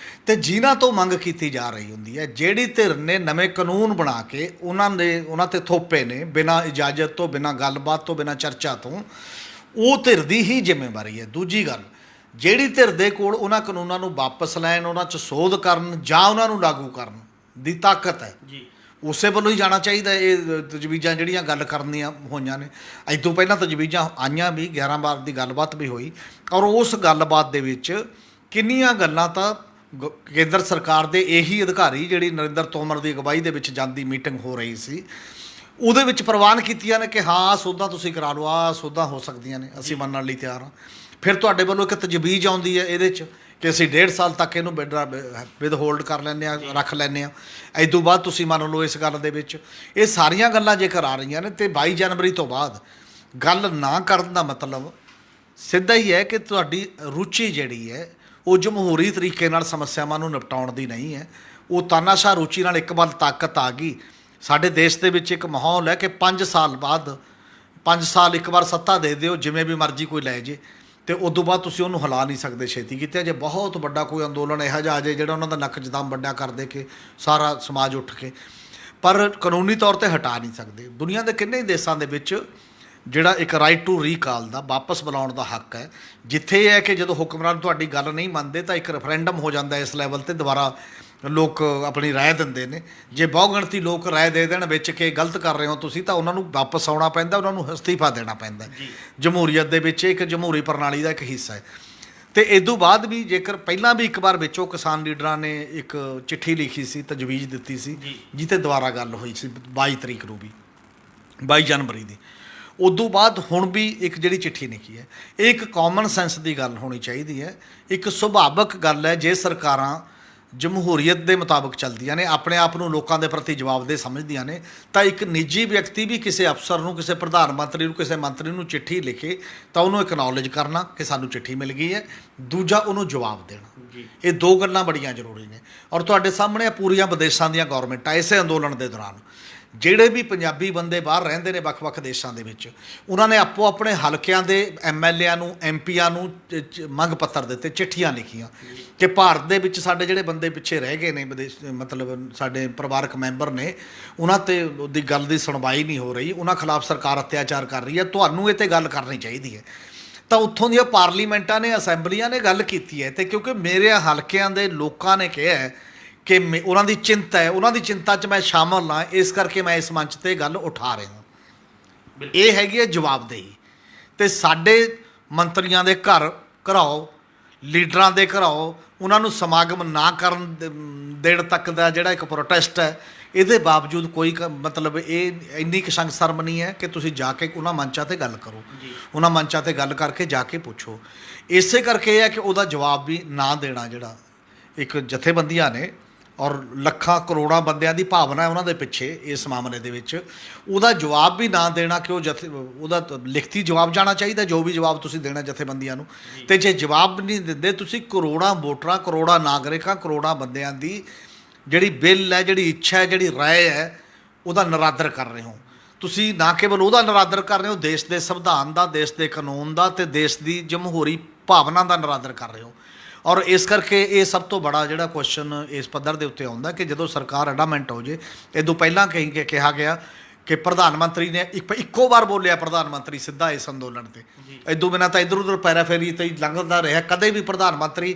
B: ਤੇ ਜਿਨ੍ਹਾਂ ਤੋਂ ਮੰਗ ਕੀਤੀ ਜਾ ਰਹੀ ਹੁੰਦੀ ਹੈ, ਜਿਹੜੀ ਧਿਰ ਨੇ ਨਵੇਂ ਕਾਨੂੰਨ ਬਣਾ ਕੇ ਉਹਨਾਂ ਤੇ ਥੋਪੇ ਨੇ ਬਿਨਾਂ ਇਜਾਜ਼ਤ ਤੋਂ, ਬਿਨਾਂ ਗੱਲਬਾਤ ਤੋਂ, ਬਿਨਾਂ ਚਰਚਾ ਤੋਂ, ਉਹ ਧਿਰ ਦੀ ਹੀ ਜ਼ਿੰਮੇਵਾਰੀ ਹੈ। ਦੂਜੀ ਗੱਲ, ਜਿਹੜੀ ਧਿਰ ਦੇ ਕੋਲ ਉਹਨਾਂ ਕਾਨੂੰਨਾਂ ਨੂੰ ਵਾਪਸ ਲੈਣ, ਉਹਨਾਂ 'ਚ ਸੋਧ ਕਰਨ ਜਾਂ ਉਹਨਾਂ ਨੂੰ ਲਾਗੂ ਕਰਨ ਦੀ ਤਾਕਤ ਹੈ, ਉਸੇ ਵੱਲੋਂ ਹੀ ਜਾਣਾ ਚਾਹੀਦਾ। ਇਹ ਤਜਵੀਜ਼ਾਂ ਜਿਹੜੀਆਂ ਗੱਲ ਕਰਨੀਆਂ ਹੋਈਆਂ ਨੇ, ਅੱਜ ਤੋਂ ਪਹਿਲਾਂ ਤਜਵੀਜ਼ਾਂ ਆਈਆਂ ਵੀ, 11 ਵਾਰ ਦੀ ਗੱਲਬਾਤ ਵੀ ਹੋਈ, ਔਰ ਉਸ ਗੱਲਬਾਤ ਦੇ ਵਿੱਚ ਕਿੰਨੀਆਂ ਗੱਲਾਂ ਤਾਂ ਕੇਂਦਰ ਸਰਕਾਰ ਦੇ ਇਹੀ ਅਧਿਕਾਰੀ ਜਿਹੜੀ ਨਰਿੰਦਰ ਤੋਮਰ ਦੀ ਅਗਵਾਈ ਦੇ ਵਿੱਚ ਜਾਂਦੀ ਮੀਟਿੰਗ ਹੋ ਰਹੀ ਸੀ, ਉਹਦੇ ਵਿੱਚ ਪ੍ਰਵਾਨ ਕੀਤੀਆਂ ਨੇ ਕਿ ਹਾਂ ਸੋਧਾਂ ਤੁਸੀਂ ਕਰਾ ਲਓ, ਆਹ ਸੋਧਾਂ ਹੋ ਸਕਦੀਆਂ ਨੇ, ਅਸੀਂ ਮੰਨਣ ਲਈ ਤਿਆਰ ਹਾਂ। ਫਿਰ ਤੁਹਾਡੇ ਵੱਲੋਂ ਇੱਕ ਤਜਵੀਜ਼ ਆਉਂਦੀ ਹੈ ਇਹਦੇ 'ਚ ਕਿ ਅਸੀਂ 1.5 ਸਾਲ ਤੱਕ ਇਹਨੂੰ ਵਿਦ ਹੋਲਡ ਕਰ ਲੈਂਦੇ ਹਾਂ, ਰੱਖ ਲੈਂਦੇ ਹਾਂ, ਇਸ ਤੋਂ ਬਾਅਦ ਤੁਸੀਂ ਮੰਨ ਲਓ ਇਸ ਗੱਲ ਦੇ ਵਿੱਚ। ਇਹ ਸਾਰੀਆਂ ਗੱਲਾਂ ਜੇਕਰ ਆ ਰਹੀਆਂ ਨੇ ਤੇ 22 ਜਨਵਰੀ ਤੋਂ ਬਾਅਦ ਗੱਲ ਨਾ ਕਰਨ ਦਾ ਮਤਲਬ ਸਿੱਧਾ ਹੀ ਹੈ ਕਿ ਤੁਹਾਡੀ ਰੁਚੀ ਜਿਹੜੀ ਹੈ ਉਹ ਜਮਹੂਰੀ ਤਰੀਕੇ ਨਾਲ ਸਮੱਸਿਆਵਾਂ ਨੂੰ ਨਿਪਟਾਉਣ ਦੀ ਨਹੀਂ ਹੈ। ਉਹ ਤਾਨਾਸ਼ਾਹ ਰੁਚੀ ਨਾਲ ਇੱਕ ਵਾਰ ਤਾਕਤ ਆ ਗਈ। ਸਾਡੇ ਦੇਸ਼ ਦੇ ਵਿੱਚ ਇੱਕ ਮਾਹੌਲ ਹੈ ਕਿ 5 ਸਾਲ ਬਾਅਦ 5 ਸਾਲ ਇੱਕ ਵਾਰ ਸੱਤਾ ਦੇ ਦਿਓ, ਜਿਵੇਂ ਵੀ ਮਰਜ਼ੀ ਕੋਈ ਲੈ ਜੇ, ਤੇ ਉਦੋਂ ਬਾਅਦ ਤੁਸੀਂ ਉਹਨੂੰ ਹਿਲਾ ਨਹੀਂ ਸਕਦੇ ਛੇਤੀ ਕੀਤੇ। ਜੇ ਬਹੁਤ ਵੱਡਾ ਕੋਈ ਅੰਦੋਲਨ ਇਹੋ ਜਿਹਾ ਆ ਜਾਏ ਜਿਹੜਾ ਉਹਨਾਂ ਦਾ ਨੱਕ 'ਚ ਦਮ ਵੱਡਾ ਕਰ ਦੇ ਕੇ ਸਾਰਾ ਸਮਾਜ ਉੱਠ ਕੇ, ਪਰ ਕਾਨੂੰਨੀ ਤੌਰ 'ਤੇ ਹਟਾ ਨਹੀਂ ਸਕਦੇ। ਦੁਨੀਆ ਦੇ ਕਿੰਨੇ ਹੀ ਦੇਸ਼ਾਂ ਦੇ ਵਿੱਚ ਜਿਹੜਾ ਇੱਕ ਰਾਈਟ ਟੂ ਰੀਕਾਲ ਦਾ, ਵਾਪਸ ਬੁਲਾਉਣ ਦਾ ਹੱਕ ਹੈ। ਜਿੱਥੇ ਇਹ ਹੈ ਕਿ ਜਦੋਂ ਹੁਕਮਰਾਨ ਤੁਹਾਡੀ ਗੱਲ ਨਹੀਂ ਮੰਨਦੇ ਤਾਂ ਇੱਕ ਰੈਫਰੈਂਡਮ ਹੋ ਜਾਂਦਾ ਇਸ ਲੈਵਲ 'ਤੇ, ਦੁਬਾਰਾ ਲੋਕ ਆਪਣੀ ਰਾਏ ਦਿੰਦੇ ਨੇ। ਜੇ ਬਹੁਗਿਣਤੀ ਲੋਕ ਰਾਏ ਦੇ ਦੇਣ ਵਿੱਚ ਕਿ ਗਲਤ ਕਰ ਰਹੇ ਹੋ ਤੁਸੀਂ, ਤਾਂ ਉਹਨਾਂ ਨੂੰ ਵਾਪਸ ਆਉਣਾ ਪੈਂਦਾ, ਉਹਨਾਂ ਨੂੰ ਅਸਤੀਫਾ ਦੇਣਾ ਪੈਂਦਾ। ਜਮਹੂਰੀਅਤ ਦੇ ਵਿੱਚ ਇੱਕ ਜਮਹੂਰੀ ਪ੍ਰਣਾਲੀ ਦਾ ਇੱਕ ਹਿੱਸਾ ਹੈ। ਤੇ ਇਸ ਤੋਂ ਬਾਅਦ ਵੀ ਜੇਕਰ ਪਹਿਲਾਂ ਵੀ ਇੱਕ ਵਾਰ ਵਿੱਚੋਂ ਕਿਸਾਨ ਲੀਡਰਾਂ ਨੇ ਇੱਕ ਚਿੱਠੀ ਲਿਖੀ ਸੀ, ਤਜਵੀਜ਼ ਦਿੱਤੀ ਸੀ, ਜਿੱਤੇ ਦੁਬਾਰਾ ਗੱਲ ਹੋਈ ਸੀ 22 ਤਰੀਕ ਨੂੰ ਵੀ, 22 ਜਨਵਰੀ ਦੀ। ਉਦੋਂ ਬਾਅਦ ਹੁਣ ਵੀ ਇੱਕ ਜਿਹੜੀ ਚਿੱਠੀ ਲਿਖੀ ਹੈ, ਇਹ ਇੱਕ ਕਾਮਨ ਸੈਂਸ ਦੀ ਗੱਲ ਹੋਣੀ ਚਾਹੀਦੀ ਹੈ। ਇੱਕ ਸੁਭਾਵਿਕ ਗੱਲ ਹੈ, ਜੇ ਸਰਕਾਰਾਂ ਜਮਹੂਰੀਅਤ ਦੇ ਮੁਤਾਬਕ ਚੱਲਦੀਆਂ ਨੇ, ਆਪਣੇ ਆਪ ਨੂੰ ਲੋਕਾਂ ਦੇ ਪ੍ਰਤੀ ਜਵਾਬਦੇਹ ਸਮਝਦੀਆਂ ਨੇ, ਤਾਂ ਇੱਕ ਨਿੱਜੀ ਵਿਅਕਤੀ ਵੀ ਕਿਸੇ ਅਫਸਰ ਨੂੰ, ਕਿਸੇ ਪ੍ਰਧਾਨ ਮੰਤਰੀ ਨੂੰ, ਕਿਸੇ ਮੰਤਰੀ ਨੂੰ ਚਿੱਠੀ ਲਿਖੇ ਤਾਂ ਉਹਨੂੰ ਐਕਨੌਲੇਜ ਕਰਨਾ ਕਿ ਸਾਨੂੰ ਚਿੱਠੀ ਮਿਲ ਗਈ ਹੈ, ਦੂਜਾ ਉਹਨੂੰ ਜਵਾਬ ਦੇਣਾ। ਇਹ ਦੋ ਗੱਲਾਂ ਬੜੀਆਂ ਜ਼ਰੂਰੀ ਨੇ। ਔਰ ਤੁਹਾਡੇ ਸਾਹਮਣੇ ਪੂਰੀਆਂ ਵਿਦੇਸ਼ਾਂ ਦੀਆਂ ਗੌਰਮੈਂਟਾਂ ਇਸੇ ਅੰਦੋਲਨ ਦੇ ਦੌਰਾਨ, ਜਿਹੜੇ ਵੀ ਪੰਜਾਬੀ ਬੰਦੇ ਬਾਹਰ ਰਹਿੰਦੇ ਨੇ ਵੱਖ-ਵੱਖ ਦੇਸ਼ਾਂ ਦੇ ਵਿੱਚ, ਉਹਨਾਂ ਨੇ ਆਪੋ ਆਪਣੇ ਹਲਕਿਆਂ ਦੇ MLA ਨੂੰ, MPਆਂ ਨੂੰ ਮੰਗ ਪੱਤਰ ਦਿੱਤੇ, ਚਿੱਠੀਆਂ ਲਿਖੀਆਂ ਕਿ ਭਾਰਤ ਦੇ ਵਿੱਚ ਸਾਡੇ ਜਿਹੜੇ ਬੰਦੇ ਪਿੱਛੇ ਰਹਿ ਗਏ ਨੇ, ਵਿਦੇਸ਼ ਮਤਲਬ ਸਾਡੇ ਪਰਿਵਾਰਕ ਮੈਂਬਰ ਨੇ, ਉਹਨਾਂ 'ਤੇ ਉਹਦੀ ਗੱਲ ਦੀ ਸੁਣਵਾਈ ਨਹੀਂ ਹੋ ਰਹੀ, ਉਹਨਾਂ ਖਿਲਾਫ ਸਰਕਾਰ ਅਤਿਆਚਾਰ ਕਰ ਰਹੀ ਹੈ, ਤੁਹਾਨੂੰ ਇਹ 'ਤੇ ਗੱਲ ਕਰਨੀ ਚਾਹੀਦੀ ਹੈ। ਤਾਂ ਉੱਥੋਂ ਦੀਆਂ ਪਾਰਲੀਮੈਂਟਾਂ ਨੇ, ਅਸੈਂਬਲੀਆਂ ਨੇ ਗੱਲ ਕੀਤੀ ਹੈ। ਅਤੇ ਕਿਉਂਕਿ ਮੇਰੇ ਹਲਕਿਆਂ ਦੇ ਲੋਕਾਂ ਨੇ ਕਿਹਾ ਹੈ ਕਿ ਉਹਨਾਂ ਦੀ ਚਿੰਤਾ ਹੈ, ਉਹਨਾਂ ਦੀ ਚਿੰਤਾ 'ਚ ਮੈਂ ਸ਼ਾਮਲ ਹਾਂ, ਇਸ ਕਰਕੇ ਮੈਂ ਇਸ ਮੰਚ 'ਤੇ ਗੱਲ ਉਠਾ ਰਿਹਾ। ਇਹ ਹੈਗੀ ਹੈ ਜਵਾਬਦੇਹੀ। ਅਤੇ ਸਾਡੇ ਮੰਤਰੀਆਂ ਦੇ ਘਰ ਘਰਾਓ, ਲੀਡਰਾਂ ਦੇ ਘਰਾਓ, ਉਹਨਾਂ ਨੂੰ ਸਮਾਗਮ ਨਾ ਕਰਨ ਦੇਣ ਤੱਕ ਦਾ ਜਿਹੜਾ ਇੱਕ ਪ੍ਰੋਟੈਸਟ ਹੈ, ਇਹਦੇ ਬਾਵਜੂਦ ਕੋਈ ਮਤਲਬ ਇਹ ਇੰਨੀ ਕੁ ਸ਼ਰਮ ਨਹੀਂ ਹੈ ਕਿ ਤੁਸੀਂ ਜਾ ਕੇ ਉਹਨਾਂ ਮੰਚਾਂ 'ਤੇ ਗੱਲ ਕਰੋ, ਉਹਨਾਂ ਮੰਚਾਂ 'ਤੇ ਗੱਲ ਕਰਕੇ ਜਾ ਕੇ ਪੁੱਛੋ। ਇਸੇ ਕਰਕੇ ਇਹ ਹੈ ਕਿ ਉਹਦਾ ਜਵਾਬ ਵੀ ਨਾ ਦੇਣਾ, ਜਿਹੜਾ ਇੱਕ ਜਥੇਬੰਦੀਆਂ ਨੇ ਔਰ ਲੱਖਾਂ ਕਰੋੜਾਂ ਬੰਦਿਆਂ ਦੀ ਭਾਵਨਾ ਹੈ ਉਹਨਾਂ ਦੇ ਪਿੱਛੇ ਇਸ ਮਾਮਲੇ ਦੇ ਵਿੱਚ, ਉਹਦਾ ਜਵਾਬ ਵੀ ਨਾ ਦੇਣਾ ਕਿ ਉਹਦਾ ਲਿਖਤੀ ਜਵਾਬ ਜਾਣਾ ਚਾਹੀਦਾ, ਜੋ ਵੀ ਜਵਾਬ ਤੁਸੀਂ ਦੇਣਾ ਜਥੇਬੰਦੀਆਂ ਨੂੰ। ਅਤੇ ਜੇ ਜਵਾਬ ਨਹੀਂ ਦਿੰਦੇ, ਤੁਸੀਂ ਕਰੋੜਾਂ ਵੋਟਰਾਂ, ਕਰੋੜਾਂ ਨਾਗਰਿਕਾਂ, ਕਰੋੜਾਂ ਬੰਦਿਆਂ ਦੀ ਜਿਹੜੀ ਬਿੱਲ ਹੈ, ਜਿਹੜੀ ਇੱਛਾ ਹੈ, ਜਿਹੜੀ ਰਾਏ ਹੈ, ਉਹਦਾ ਨਿਰਾਦਰ ਕਰ ਰਹੇ ਹੋ। ਤੁਸੀਂ ਨਾ ਕੇਵਲ ਉਹਦਾ ਨਿਰਾਦਰ ਕਰ ਰਹੇ ਹੋ, ਦੇਸ਼ ਦੇ ਸੰਵਿਧਾਨ ਦਾ, ਦੇਸ਼ ਦੇ ਕਾਨੂੰਨ ਦਾ ਅਤੇ ਦੇਸ਼ ਦੀ ਜਮਹੂਰੀ ਭਾਵਨਾ ਦਾ ਨਿਰਾਦਰ ਕਰ ਰਹੇ ਹੋ। ਔਰ ਇਸ ਕਰਕੇ ਇਹ ਸਭ ਤੋਂ ਬੜਾ ਜਿਹੜਾ ਕੁਐਸਚਨ ਇਸ ਪੱਧਰ ਦੇ ਉੱਤੇ ਆਉਂਦਾ ਕਿ ਜਦੋਂ ਸਰਕਾਰ ਅਡਾਮੈਂਟ ਹੋ ਜੇ। ਇਹ ਤੋਂ ਪਹਿਲਾਂ ਕਿਹਾ ਗਿਆ ਕਿ ਪ੍ਰਧਾਨ ਮੰਤਰੀ ਨੇ ਇੱਕੋ ਵਾਰ ਬੋਲਿਆ, ਪ੍ਰਧਾਨ ਮੰਤਰੀ ਸਿੱਧਾ ਇਸ ਅੰਦੋਲਨ 'ਤੇ, ਇਦੋਂ ਬਿਨਾਂ ਤਾਂ ਇੱਧਰ ਉੱਧਰ ਪੈਰਾਫੇਰੀ 'ਤੇ ਲੰਘਦਾ ਰਿਹਾ। ਕਦੇ ਵੀ ਪ੍ਰਧਾਨ ਮੰਤਰੀ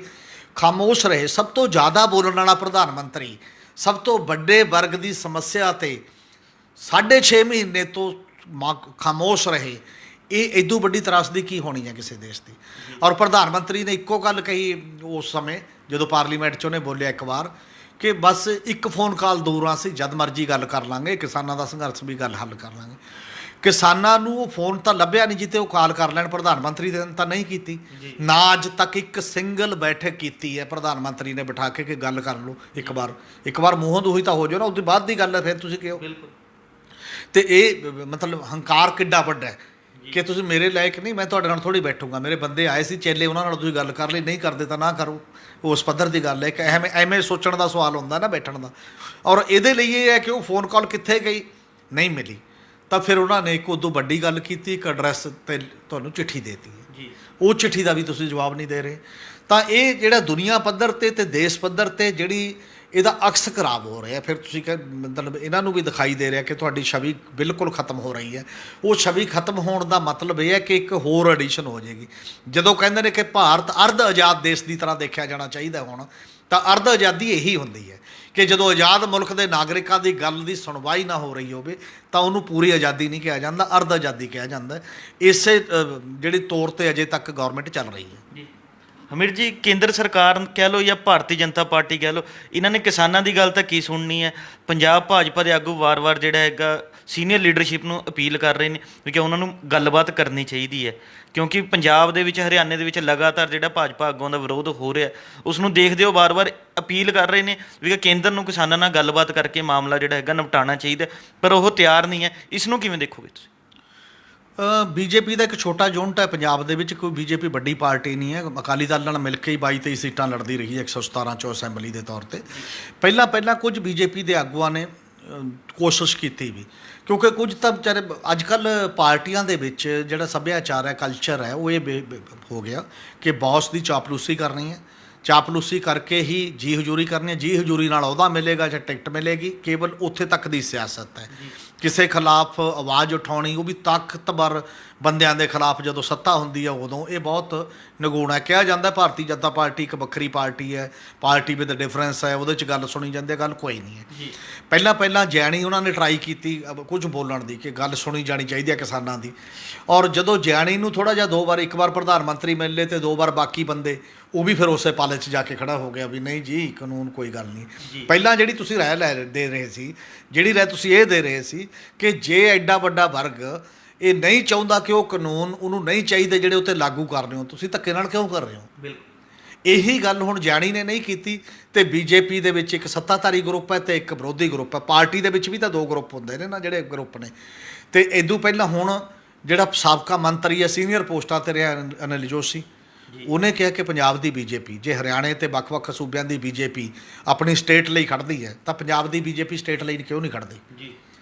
B: ਖਾਮੋਸ਼ ਰਹੇ। ਸਭ ਤੋਂ ਜ਼ਿਆਦਾ ਬੋਲਣ ਵਾਲਾ ਪ੍ਰਧਾਨ ਮੰਤਰੀ, ਸਭ ਤੋਂ ਵੱਡੇ ਵਰਗ ਦੀ ਸਮੱਸਿਆ 'ਤੇ 6.5 ਮਹੀਨੇ ਤੋਂ ਖਾਮੋਸ਼ ਰਹੇ। ਇਹ ਇਦੋਂ ਵੱਡੀ ਤਰਾਸਦੀ ਕੀ ਹੋਣੀ ਹੈ ਕਿਸੇ ਦੇਸ਼ ਦੀ। ਔਰ ਪ੍ਰਧਾਨ ਮੰਤਰੀ ਨੇ ਇੱਕੋ ਗੱਲ ਕਹੀ ਉਸ ਸਮੇਂ ਜਦੋਂ ਪਾਰਲੀਮੈਂਟ 'ਚ ਉਹਨੇ ਬੋਲਿਆ ਇੱਕ ਵਾਰ ਕਿ ਬਸ ਇੱਕ ਫੋਨ ਕਾਲ ਦੂਰ ਆ, ਅਸੀਂ ਜਦ ਮਰਜ਼ੀ ਗੱਲ ਕਰ ਲਾਂਗੇ, ਕਿਸਾਨਾਂ ਦਾ ਸੰਘਰਸ਼ ਵੀ ਗੱਲ ਹੱਲ ਕਰ ਲਾਂਗੇ। ਕਿਸਾਨਾਂ ਨੂੰ ਉਹ ਫੋਨ ਤਾਂ ਲੱਭਿਆ ਨਹੀਂ ਜਿੱਤੇ ਉਹ ਕਾਲ ਕਰ ਲੈਣ। ਪ੍ਰਧਾਨ ਮੰਤਰੀ ਨੇ ਤਾਂ ਨਹੀਂ ਕੀਤੀ, ਨਾ ਅੱਜ ਤੱਕ ਇੱਕ ਸਿੰਗਲ ਬੈਠਕ ਕੀਤੀ ਹੈ ਪ੍ਰਧਾਨ ਮੰਤਰੀ ਨੇ ਬਿਠਾ ਕੇ ਕਿ ਗੱਲ ਕਰ ਲਓ ਇੱਕ ਵਾਰ ਮੂੰਹੋਂ ਦੂਹੀ ਤਾਂ ਹੋ ਜਾਓ ਨਾ, ਉਹਦੇ ਬਾਅਦ ਦੀ ਗੱਲ ਹੈ ਫਿਰ ਤੁਸੀਂ ਕਿਹੋ। ਤੇ ਇਹ ਮਤਲਬ ਹੰਕਾਰ ਕਿੱਡਾ ਵੱਡਾ ਹੈ ਕਿ ਤੁਸੀਂ ਮੇਰੇ ਲਾਇਕ ਨਹੀਂ, ਮੈਂ ਤੁਹਾਡੇ ਨਾਲ ਥੋੜ੍ਹੀ ਬੈਠੂੰਗਾ। ਮੇਰੇ ਬੰਦੇ ਆਏ ਸੀ ਚੇਲੇ, ਉਹਨਾਂ ਨਾਲ ਤੁਸੀਂ ਗੱਲ ਕਰ ਲਈ, ਨਹੀਂ ਕਰਦੇ ਤਾਂ ਨਾ ਕਰੋ। ਉਸ ਪੱਧਰ ਦੀ ਗੱਲ ਹੈ ਕਿ ਐਵੇਂ ਸੋਚਣ ਦਾ ਸਵਾਲ ਹੁੰਦਾ ਨਾ ਬੈਠਣ ਦਾ। ਔਰ ਇਹਦੇ ਲਈ ਇਹ ਹੈ ਕਿ ਉਹ ਫੋਨ ਕਾਲ ਕਿੱਥੇ ਗਈ, ਨਹੀਂ ਮਿਲੀ, ਤਾਂ ਫਿਰ ਉਹਨਾਂ ਨੇ ਇੱਕ ਉਦੋਂ ਵੱਡੀ ਗੱਲ ਕੀਤੀ, ਇੱਕ ਐਡਰੈਸ 'ਤੇ ਤੁਹਾਨੂੰ ਚਿੱਠੀ ਦੇ ਦਿੱਤੀ ਹੈ, ਉਹ ਚਿੱਠੀ ਦਾ ਵੀ ਤੁਸੀਂ ਜਵਾਬ ਨਹੀਂ ਦੇ ਰਹੇ। ਤਾਂ ਇਹ ਜਿਹੜਾ ਦੁਨੀਆ ਪੱਧਰ 'ਤੇ ਅਤੇ ਦੇਸ਼ ਪੱਧਰ 'ਤੇ ਜਿਹੜੀ ਇਹਦਾ ਅਕਸ ਖਰਾਬ ਹੋ ਰਿਹਾ। ਫਿਰ ਤੁਸੀਂ ਮਤਲਬ ਇਹਨਾਂ ਨੂੰ ਵੀ ਦਿਖਾਈ ਦੇ ਰਿਹਾ ਕਿ ਤੁਹਾਡੀ ਛਵੀ ਬਿਲਕੁਲ ਖਤਮ ਹੋ ਰਹੀ ਹੈ। ਉਹ ਛਵੀ ਖਤਮ ਹੋਣ ਦਾ ਮਤਲਬ ਇਹ ਹੈ ਕਿ ਇੱਕ ਹੋਰ ਐਡੀਸ਼ਨ ਹੋ ਜਾਏਗੀ। ਜਦੋਂ ਕਹਿੰਦੇ ਨੇ ਕਿ ਭਾਰਤ ਅਰਧ ਆਜ਼ਾਦ ਦੇਸ਼ ਦੀ ਤਰ੍ਹਾਂ ਦੇਖਿਆ ਜਾਣਾ ਚਾਹੀਦਾ ਹੁਣ, ਤਾਂ ਅਰਧ ਆਜ਼ਾਦੀ ਇਹੀ ਹੁੰਦੀ ਹੈ ਕਿ ਜਦੋਂ ਆਜ਼ਾਦ ਮੁਲਕ ਦੇ ਨਾਗਰਿਕਾਂ ਦੀ ਗੱਲ ਦੀ ਸੁਣਵਾਈ ਨਾ ਹੋ ਰਹੀ ਹੋਵੇ ਤਾਂ ਉਹਨੂੰ ਪੂਰੀ ਆਜ਼ਾਦੀ ਨਹੀਂ ਕਿਹਾ ਜਾਂਦਾ, ਅਰਧ ਆਜ਼ਾਦੀ ਕਿਹਾ ਜਾਂਦਾ। ਇਸੇ ਜਿਹੜੀ ਤੌਰ 'ਤੇ ਅਜੇ ਤੱਕ ਗੌਰਮੈਂਟ ਚੱਲ ਰਹੀ ਹੈ।
A: ਹਮੀਰ ਜੀ, ਕੇਂਦਰ ਸਰਕਾਰ ਕਹਿ ਲਓ ਜਾਂ ਭਾਰਤੀ ਜਨਤਾ ਪਾਰਟੀ ਕਹਿ ਲਓ, ਇਹਨਾਂ ਨੇ ਕਿਸਾਨਾਂ ਦੀ ਗੱਲ ਤਾਂ ਕੀ ਸੁਣਨੀ ਹੈ। ਪੰਜਾਬ ਭਾਜਪਾ ਦੇ ਆਗੂ ਵਾਰ-ਵਾਰ ਜਿਹੜਾ ਹੈਗਾ ਸੀਨੀਅਰ ਲੀਡਰਸ਼ਿਪ ਨੂੰ ਅਪੀਲ ਕਰ ਰਹੇ ਨੇ ਕਿ ਉਹਨਾਂ ਨੂੰ ਗੱਲਬਾਤ ਕਰਨੀ ਚਾਹੀਦੀ ਹੈ, ਕਿਉਂਕਿ ਪੰਜਾਬ ਦੇ ਵਿੱਚ, ਹਰਿਆਣੇ ਦੇ ਵਿੱਚ ਲਗਾਤਾਰ ਜਿਹੜਾ ਭਾਜਪਾ ਆਗੂਆਂ ਦਾ ਵਿਰੋਧ ਹੋ ਰਿਹਾ, ਉਸ ਨੂੰ ਦੇਖਦੇ ਹੋ ਵਾਰ-ਵਾਰ ਅਪੀਲ ਕਰ ਰਹੇ ਨੇ ਵੀ ਕੇਂਦਰ ਨੂੰ ਕਿਸਾਨਾਂ ਨਾਲ ਗੱਲਬਾਤ ਕਰਕੇ ਮਾਮਲਾ ਜਿਹੜਾ ਹੈਗਾ ਨਿਪਟਾਉਣਾ ਚਾਹੀਦਾ, ਪਰ ਉਹ ਤਿਆਰ ਨਹੀਂ ਹੈ। ਇਸ ਨੂੰ ਕਿਵੇਂ ਦੇਖੋਗੇ ਤੁਸੀਂ?
B: ਬੀਜੇਪੀ ਦਾ ਇੱਕ ਛੋਟਾ ਯੂਨਿਟ ਹੈ ਪੰਜਾਬ ਦੇ ਵਿੱਚ, ਕੋਈ ਬੀਜੇਪੀ ਵੱਡੀ ਪਾਰਟੀ ਨਹੀਂ ਹੈ। ਅਕਾਲੀ ਦਲ ਨਾਲ ਮਿਲ ਕੇ ਹੀ 22-23 ਸੀਟਾਂ ਲੜਦੀ ਰਹੀ ਹੈ 117 ਚੋਂ ਅਸੈਂਬਲੀ ਦੇ ਤੌਰ 'ਤੇ। ਪਹਿਲਾਂ ਕੁਝ ਬੀਜੇਪੀ ਦੇ ਆਗੂਆਂ ਨੇ ਕੋਸ਼ਿਸ਼ ਕੀਤੀ ਵੀ, ਕਿਉਂਕਿ ਕੁਝ ਤਾਂ ਵਿਚਾਰੇ ਅੱਜ ਕੱਲ੍ਹ ਪਾਰਟੀਆਂ ਦੇ ਵਿੱਚ ਜਿਹੜਾ ਸੱਭਿਆਚਾਰ ਹੈ, ਕਲਚਰ ਹੈ, ਉਹ ਇਹ ਹੋ ਗਿਆ ਕਿ ਬੌਸ ਦੀ ਚਾਪਲੂਸੀ ਕਰਨੀ ਹੈ, ਚਾਪਲੂਸੀ ਕਰਕੇ ਹੀ ਜੀ ਹਜ਼ੂਰੀ ਕਰਨੀ ਹੈ। ਜੀ ਹਜ਼ੂਰੀ ਨਾਲ ਅਹੁਦਾ ਮਿਲੇਗਾ ਜਾਂ ਟਿਕਟ ਮਿਲੇਗੀ, ਕੇਵਲ ਉੱਥੇ ਤੱਕ ਦੀ ਸਿਆਸਤ ਹੈ। ਕਿਸੇ ਖਿਲਾਫ ਆਵਾਜ਼ ਉਠਾਉਣੀ, ਉਹ ਵੀ ਤਾਕਤਵਰ ਬੰਦਿਆਂ ਦੇ ਖਿਲਾਫ ਜਦੋਂ ਸੱਤਾ ਹੁੰਦੀ ਹੈ ਉਦੋਂ, ਇਹ ਬਹੁਤ ਨਿਗੂਣ ਹੈ। ਕਿਹਾ ਜਾਂਦਾ ਭਾਰਤੀ ਜਨਤਾ ਪਾਰਟੀ ਇੱਕ ਵੱਖਰੀ ਪਾਰਟੀ ਹੈ, ਪਾਰਟੀ ਵਿਦ ਡਿਫਰੈਂਸ ਹੈ, ਉਹਦੇ 'ਚ ਗੱਲ ਸੁਣੀ ਜਾਂਦੀ ਹੈ, ਗੱਲ ਕੋਈ ਨਹੀਂ ਹੈ। ਪਹਿਲਾਂ ਜੈਣੀ ਉਹਨਾਂ ਨੇ ਟਰਾਈ ਕੀਤੀ ਕੁਝ ਬੋਲਣ ਦੀ ਕਿ ਗੱਲ ਸੁਣੀ ਜਾਣੀ ਚਾਹੀਦੀ ਹੈ ਕਿਸਾਨਾਂ ਦੀ। ਔਰ ਜਦੋਂ ਜੈਣੀ ਨੂੰ ਥੋੜ੍ਹਾ ਜਿਹਾ ਇੱਕ ਵਾਰ ਪ੍ਰਧਾਨ ਮੰਤਰੀ ਮਿਲ ਲਏ ਅਤੇ 2 ਵਾਰ ਬਾਕੀ ਬੰਦੇ, ਉਹ ਵੀ ਫਿਰ ਉਸੇ ਪਾਲੇ 'ਚ ਜਾ ਕੇ ਖੜਾ ਹੋ ਗਿਆ ਵੀ ਨਹੀਂ ਜੀ ਕਾਨੂੰਨ ਕੋਈ ਗੱਲ ਨਹੀਂ। ਪਹਿਲਾਂ ਜਿਹੜੀ ਤੁਸੀਂ ਰਾਏ ਦੇ ਰਹੇ ਸੀ, ਜਿਹੜੀ ਰਾਏ ਤੁਸੀਂ ਇਹ ਦੇ ਰਹੇ ਸੀ ਕਿ ਜੇ ਐਡਾ ਵੱਡਾ ਵਰਗ ਇਹ ਨਹੀਂ ਚਾਹੁੰਦਾ ਕਿ ਉਹ ਕਾਨੂੰਨ ਉਹਨੂੰ ਨਹੀਂ ਚਾਹੀਦੇ ਜਿਹੜੇ ਉੱਤੇ ਲਾਗੂ ਕਰ ਰਹੇ ਹੋ, ਤੁਸੀਂ ਧੱਕੇ ਨਾਲ ਕਿਉਂ ਕਰ ਰਹੇ ਹੋ? ਬਿਲਕੁਲ ਇਹੀ ਗੱਲ ਹੁਣ ਜਾਣੀ ਨੇ ਨਹੀਂ ਕੀਤੀ। ਅਤੇ ਬੀਜੇਪੀ ਦੇ ਵਿੱਚ ਇੱਕ ਸੱਤਾਧਾਰੀ ਗਰੁੱਪ ਹੈ ਅਤੇ ਇੱਕ ਵਿਰੋਧੀ ਗਰੁੱਪ ਹੈ। ਪਾਰਟੀ ਦੇ ਵਿੱਚ ਵੀ ਤਾਂ 2 ਗਰੁੱਪ ਹੁੰਦੇ ਨੇ ਨਾ, ਜਿਹੜੇ ਗਰੁੱਪ ਨੇ। ਅਤੇ ਇਦੋਂ ਪਹਿਲਾਂ ਹੁਣ ਜਿਹੜਾ ਸਾਬਕਾ ਮੰਤਰੀ ਹੈ, ਸੀਨੀਅਰ ਪੋਸਟਾਂ 'ਤੇ ਰਿਹਾ ਅਨਿਲ ਜੋਸ਼ੀ, ਉਹਨੇ ਕਿਹਾ ਕਿ ਪੰਜਾਬ ਦੀ ਬੀਜੇਪੀ, ਜੇ ਹਰਿਆਣੇ ਅਤੇ ਵੱਖ-ਵੱਖ ਸੂਬਿਆਂ ਦੀ ਬੀਜੇਪੀ ਆਪਣੀ ਸਟੇਟ ਲਈ ਖੜ੍ਹਦੀ ਹੈ ਤਾਂ ਪੰਜਾਬ ਦੀ ਬੀਜੇਪੀ ਸਟੇਟ ਲਈ ਕਿਉਂ ਨਹੀਂ ਖੜ੍ਹਦੀ?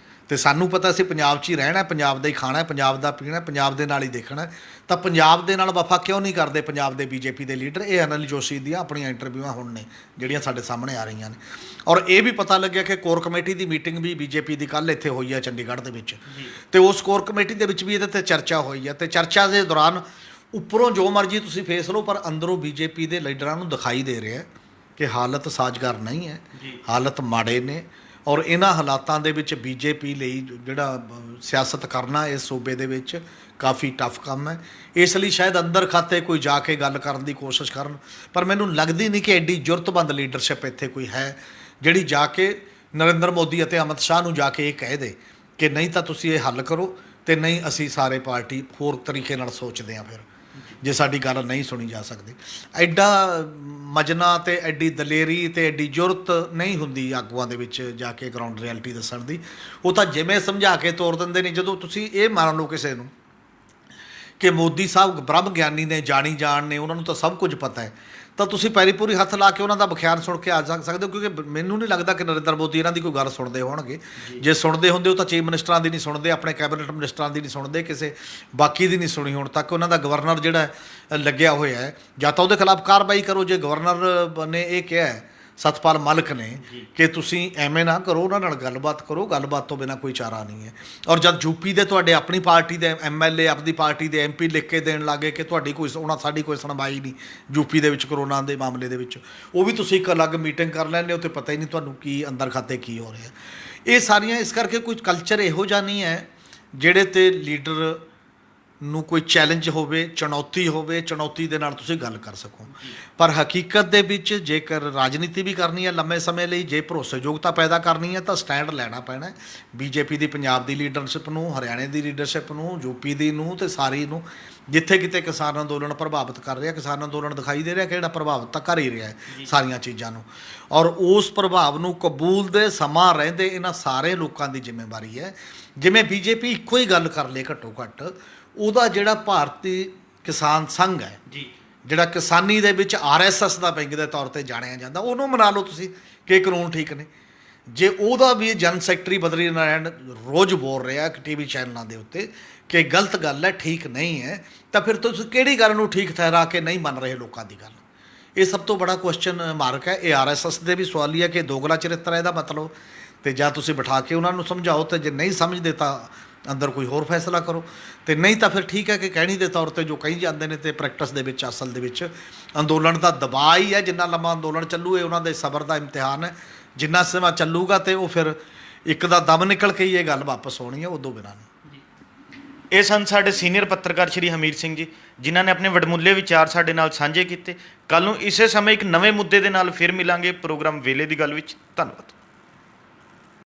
B: ਅਤੇ ਸਾਨੂੰ ਪਤਾ ਅਸੀਂ ਪੰਜਾਬ 'ਚ ਹੀ ਰਹਿਣਾ, ਪੰਜਾਬ ਦਾ ਹੀ ਖਾਣਾ, ਪੰਜਾਬ ਦਾ ਪੀਣਾ, ਪੰਜਾਬ ਦੇ ਨਾਲ ਹੀ ਦੇਖਣਾ, ਤਾਂ ਪੰਜਾਬ ਦੇ ਨਾਲ ਵਫਾ ਕਿਉਂ ਨਹੀਂ ਕਰਦੇ ਪੰਜਾਬ ਦੇ ਬੀਜੇਪੀ ਦੇ ਲੀਡਰ? ਇਹ ਅਨਿਲ ਜੋਸ਼ੀ ਦੀਆਂ ਆਪਣੀਆਂ ਇੰਟਰਵਿਊਆਂ ਹੁਣ ਨੇ ਜਿਹੜੀਆਂ ਸਾਡੇ ਸਾਹਮਣੇ ਆ ਰਹੀਆਂ ਨੇ। ਔਰ ਇਹ ਵੀ ਪਤਾ ਲੱਗਿਆ ਕਿ ਕੋਰ ਕਮੇਟੀ ਦੀ ਮੀਟਿੰਗ ਵੀ ਬੀਜੇਪੀ ਦੀ ਕੱਲ੍ਹ ਇੱਥੇ ਹੋਈ ਹੈ ਚੰਡੀਗੜ੍ਹ ਦੇ ਵਿੱਚ, ਅਤੇ ਉਸ ਕੋਰ ਕਮੇਟੀ ਦੇ ਵਿੱਚ ਵੀ ਇਹਦੇ 'ਤੇ ਚਰਚਾ ਹੋਈ ਹੈ। ਅਤੇ ਚਰਚਾ ਦੇ ਦੌਰਾਨ ਉੱਪਰੋਂ ਜੋ ਮਰਜ਼ੀ ਤੁਸੀਂ ਫੇਸ ਲਓ, ਪਰ ਅੰਦਰੋਂ ਬੀਜੇਪੀ ਦੇ ਲੀਡਰਾਂ ਨੂੰ ਦਿਖਾਈ ਦੇ ਰਿਹਾ ਕਿ ਹਾਲਤ ਸਾਜ਼ਗਾਰ ਨਹੀਂ ਹੈ, ਹਾਲਤ ਮਾੜੇ ਨੇ। ਔਰ ਇਹਨਾਂ ਹਾਲਾਤਾਂ ਦੇ ਵਿੱਚ ਬੀਜੇਪੀ ਲਈ ਜਿਹੜਾ ਸਿਆਸਤ ਕਰਨਾ ਇਸ ਸੂਬੇ ਦੇ ਵਿੱਚ ਕਾਫੀ ਟਫ ਕੰਮ ਹੈ। ਇਸ ਲਈ ਸ਼ਾਇਦ ਅੰਦਰ ਖਾਤੇ ਕੋਈ ਜਾ ਕੇ ਗੱਲ ਕਰਨ ਦੀ ਕੋਸ਼ਿਸ਼ ਕਰਨ, ਪਰ ਮੈਨੂੰ ਲੱਗਦੀ ਨਹੀਂ ਕਿ ਐਡੀ ਜੁਰਤਬੰਦ ਲੀਡਰਸ਼ਿਪ ਇੱਥੇ ਕੋਈ ਹੈ ਜਿਹੜੀ ਜਾ ਕੇ ਨਰਿੰਦਰ ਮੋਦੀ ਅਤੇ ਅਮਿਤ ਸ਼ਾਹ ਨੂੰ ਜਾ ਕੇ ਇਹ ਕਹਿ ਦੇ ਕਿ ਨਹੀਂ ਤਾਂ ਤੁਸੀਂ ਇਹ ਹੱਲ ਕਰੋ, ਅਤੇ ਨਹੀਂ ਅਸੀਂ ਸਾਰੇ ਪਾਰਟੀ ਹੋਰ ਤਰੀਕੇ ਨਾਲ ਸੋਚਦੇ ਹਾਂ। ਫਿਰ ਜੇ ਸਾਡੀ ਗੱਲ ਨਹੀਂ ਸੁਣੀ ਜਾ ਸਕਦੀ, ਐਡਾ ਮਜਨਾ ਅਤੇ ਐਡੀ ਦਲੇਰੀ ਅਤੇ ਐਡੀ ਜੁਰਤ ਨਹੀਂ ਹੁੰਦੀ ਆਗੂਆਂ ਦੇ ਵਿੱਚ ਜਾ ਕੇ ਗਰਾਊਂਡ ਰਿਐਲਿਟੀ ਦੱਸਣ ਦੀ। ਉਹ ਤਾਂ ਜਿਵੇਂ ਸਮਝਾ ਕੇ ਤੋਰ ਦਿੰਦੇ ਨੇ। ਜਦੋਂ ਤੁਸੀਂ ਇਹ ਮੰਨ ਲਓ ਕਿਸੇ ਨੂੰ ਕਿ ਮੋਦੀ ਸਾਹਿਬ ਬ੍ਰਹਮ ਗਿਆਨੀ ਨੇ, ਜਾਣੀ ਜਾਣ ਨੇ, ਉਹਨਾਂ ਨੂੰ ਤਾਂ ਸਭ ਕੁਝ ਪਤਾ ਹੈ, ਤਾਂ ਤੁਸੀਂ ਪੈਰੀ ਪੂਰੀ ਹੱਥ ਲਾ ਕੇ ਉਹਨਾਂ ਦਾ ਵਿਖਿਆਨ ਸੁਣ ਕੇ ਆ ਸਕਦੇ ਹੋ। ਕਿਉਂਕਿ ਮੈਨੂੰ ਨਹੀਂ ਲੱਗਦਾ ਕਿ ਨਰਿੰਦਰ ਮੋਦੀ ਇਹਨਾਂ ਦੀ ਕੋਈ ਗੱਲ ਸੁਣਦੇ ਹੋਣਗੇ। ਜੇ ਸੁਣਦੇ ਹੁੰਦੇ ਉਹ ਤਾਂ ਚੀਫ ਮਿਨਿਸਟਰਾਂ ਦੀ ਨਹੀਂ ਸੁਣਦੇ, ਆਪਣੇ ਕੈਬਨਿਟ ਮਿਨਿਸਟਰਾਂ ਦੀ ਨਹੀਂ ਸੁਣਦੇ, ਕਿਸੇ ਬਾਕੀ ਦੀ ਨਹੀਂ ਸੁਣੀ ਹੁਣ ਤੱਕ। ਉਹਨਾਂ ਦਾ ਗਵਰਨਰ ਜਿਹੜਾ ਲੱਗਿਆ ਹੋਇਆ ਹੈ, ਜਾਂ ਤਾਂ ਉਹਦੇ ਖਿਲਾਫ ਕਾਰਵਾਈ ਕਰੋ। ਜੇ ਗਵਰਨਰ ਨੇ ਇਹ ਕਿਹਾ ਹੈ, ਸਤਪਾਲ ਮਲਿਕ ਨੇ, ਕਿ ਤੁਸੀਂ ਐਵੇਂ ਨਾ ਕਰੋ, ਉਹਨਾਂ ਨਾਲ ਗੱਲਬਾਤ ਕਰੋ, ਗੱਲਬਾਤ ਤੋਂ ਬਿਨਾਂ ਕੋਈ ਚਾਰਾ ਨਹੀਂ ਹੈ। ਔਰ ਜਦ ਯੂਪੀ ਦੇ ਤੁਹਾਡੇ ਆਪਣੀ ਪਾਰਟੀ ਦੇ MLA ਆਪਣੀ ਪਾਰਟੀ ਦੇ MP ਲਿਖ ਕੇ ਦੇਣ ਲੱਗੇ ਕਿ ਤੁਹਾਡੀ ਕੋਈ ਸਾਡੀ ਕੋਈ ਸੁਣਵਾਈ ਨਹੀਂ ਯੂਪੀ ਦੇ ਵਿੱਚ ਕਰੋਨਾ ਦੇ ਮਾਮਲੇ ਦੇ ਵਿੱਚ, ਉਹ ਵੀ ਤੁਸੀਂ ਇੱਕ ਅਲੱਗ ਮੀਟਿੰਗ ਕਰ ਲੈਂਦੇ ਹੋ ਅਤੇ ਪਤਾ ਹੀ ਨਹੀਂ ਤੁਹਾਨੂੰ ਕੀ ਅੰਦਰ ਖਾਤੇ ਕੀ ਹੋ ਰਿਹਾ। ਇਹ ਸਾਰੀਆਂ ਇਸ ਕਰਕੇ ਕੋਈ ਕਲਚਰ ਇਹੋ ਜਿਹਾ ਨਹੀਂ ਹੈ ਜਿਹੜੇ 'ਤੇ ਲੀਡਰ ਨੂੰ ਕੋਈ ਚੈਲੰਜ ਹੋਵੇ, ਚੁਣੌਤੀ ਦੇ ਨਾਲ ਤੁਸੀਂ ਗੱਲ ਕਰ ਸਕੋ। ਪਰ ਹਕੀਕਤ ਦੇ ਵਿੱਚ ਜੇਕਰ ਰਾਜਨੀਤੀ ਵੀ ਕਰਨੀ ਹੈ ਲੰਮੇ ਸਮੇਂ ਲਈ, ਜੇ ਭਰੋਸੇਯੋਗਤਾ ਪੈਦਾ ਕਰਨੀ ਹੈ ਤਾਂ ਸਟੈਂਡ ਲੈਣਾ ਪੈਣਾ ਹੈ। ਬੀਜੇਪੀ ਦੀ ਪੰਜਾਬ ਦੀ ਲੀਡਰਸ਼ਿਪ ਨੂੰ, ਹਰਿਆਣੇ ਦੀ ਲੀਡਰਸ਼ਿਪ ਨੂੰ, ਯੂਪੀ ਦੀ ਨੂੰ ਤੇ ਸਾਰੀ ਨੂੰ, ਜਿੱਥੇ ਕਿਤੇ ਕਿਸਾਨ ਅੰਦੋਲਨ ਪ੍ਰਭਾਵਿਤ ਕਰ ਰਿਹਾ, ਕਿਸਾਨ ਅੰਦੋਲਨ ਦਿਖਾਈ ਦੇ ਰਿਹਾ ਕਿ ਜਿਹੜਾ ਪ੍ਰਭਾਵਿਤ ਤਾਂ ਕਰ ਹੀ ਰਿਹਾ ਹੈ ਸਾਰੀਆਂ ਚੀਜ਼ਾਂ ਨੂੰ, ਔਰ ਉਸ ਪ੍ਰਭਾਵ ਨੂੰ ਕਬੂਲ ਦੇ ਸਮਾਂ ਰਹਿੰਦੇ ਇਹਨਾਂ ਸਾਰੇ ਲੋਕਾਂ ਦੀ ਜ਼ਿੰਮੇਵਾਰੀ ਹੈ। ਜਿਵੇਂ ਬੀਜੇਪੀ ਇੱਕੋ ਹੀ ਗੱਲ ਕਰ ਲੇ ਘੱਟੋ ਘੱਟ, ਉਹਦਾ ਜਿਹੜਾ ਭਾਰਤੀ ਕਿਸਾਨ ਸੰਘ ਹੈ
A: ਜੀ,
B: ਜਿਹੜਾ ਕਿਸਾਨੀ ਦੇ ਵਿੱਚ RSS ਦਾ ਵਿੰਗ ਦੇ ਤੌਰ ਤੇ ਜਾਣਿਆ ਜਾਂਦਾ, ਉਹਨੂੰ ਮਨਾ ਲਓ ਤੁਸੀਂ ਕਿ ਕਾਨੂੰਨ ਠੀਕ ਨੇ। ਜੇ ਉਹਦਾ ਵੀ ਜਨ ਸੈਕਟਰੀ ਬਦਰੀ ਨਾਰਾਇਣ ਰੋਜ਼ ਬੋਲ ਰਿਹਾ ਕਿ ਟੀਵੀ ਚੈਨਲਾਂ ਦੇ ਉੱਤੇ ਕਿ ਗਲਤ ਗੱਲ ਹੈ, ਠੀਕ ਨਹੀਂ ਹੈ, ਤਾਂ ਫਿਰ ਤੁਸੀਂ ਕਿਹੜੀ ਗੱਲ ਨੂੰ ਠੀਕ ਠਹਿਰਾ ਕੇ ਨਹੀਂ ਮੰਨ ਰਹੇ ਲੋਕਾਂ ਦੀ ਗੱਲ? ਇਹ ਸਭ ਤੋਂ ਬੜਾ ਕੁਐਸਚਨ ਮਾਰਕ ਹੈ। ਇਹ RSS ਦੇ ਵੀ ਸਵਾਲ ਹੀ ਹੈ ਕਿ ਦੋਗਲਾ ਚਰਿੱਤਰ ਹੈ ਇਹਦਾ ਮਤਲਬ, ਤੇ ਜਾਂ ਤੁਸੀਂ ਬਿਠਾ ਕੇ ਉਹਨਾਂ ਨੂੰ ਸਮਝਾਓ, ਤੇ ਜੇ ਨਹੀਂ ਸਮਝਦੇ ਤਾਂ ਅੰਦਰ ਕੋਈ ਹੋਰ ਫੈਸਲਾ ਕਰੋ, ਤੇ ਨਹੀਂ ਤਾਂ ਫਿਰ ਠੀਕ ਹੈ ਕਿ ਕਹਿਣੀ ਦੇ ਤੌਰ ਤੇ ਜੋ ਕਹੀ ਜਾਂਦੇ ਨੇ, ਤੇ ਪ੍ਰੈਕਟਿਸ ਦੇ ਵਿੱਚ ਅਸਲ ਦੇ ਵਿੱਚ ਅੰਦੋਲਨ ਦਾ ਦਬਾਅ ਹੀ ਹੈ। ਜਿੰਨਾ ਲੰਮਾ ਅੰਦੋਲਨ ਚੱਲੂ ਇਹ ਉਹਨਾਂ ਦੇ ਸਬਰ ਦਾ ਇਮਤਿਹਾਨ ਹੈ। ਜਿੰਨਾ ਸਮਾਂ ਚੱਲੂਗਾ ਤੇ ਉਹ ਫਿਰ ਇੱਕ ਦਾ ਦਮ ਨਿਕਲ ਕੇ ਹੀ ਇਹ ਗੱਲ ਵਾਪਸ ਹੋਣੀ ਹੈ, ਉਦੋਂ ਬਿਨਾਂ ਨਹੀਂ।
A: ਇਹ ਸਨ ਸਾਡੇ ਸੀਨੀਅਰ ਪੱਤਰਕਾਰ ਸ਼੍ਰੀ ਹਮੀਰ ਸਿੰਘ ਜੀ, ਜਿਨ੍ਹਾਂ ਨੇ ਆਪਣੇ ਵਡਮੁੱਲੇ ਵਿਚਾਰ ਸਾਡੇ ਨਾਲ ਸਾਂਝੇ ਕੀਤੇ। ਕੱਲ੍ਹ ਨੂੰ ਇਸੇ ਸਮੇਂ ਇੱਕ ਨਵੇਂ ਮੁੱਦੇ ਦੇ ਨਾਲ ਫਿਰ ਮਿਲਾਂਗੇ ਪ੍ਰੋਗਰਾਮ ਵੇਲੇ ਦੀ ਗੱਲ ਵਿੱਚ। ਧੰਨਵਾਦ।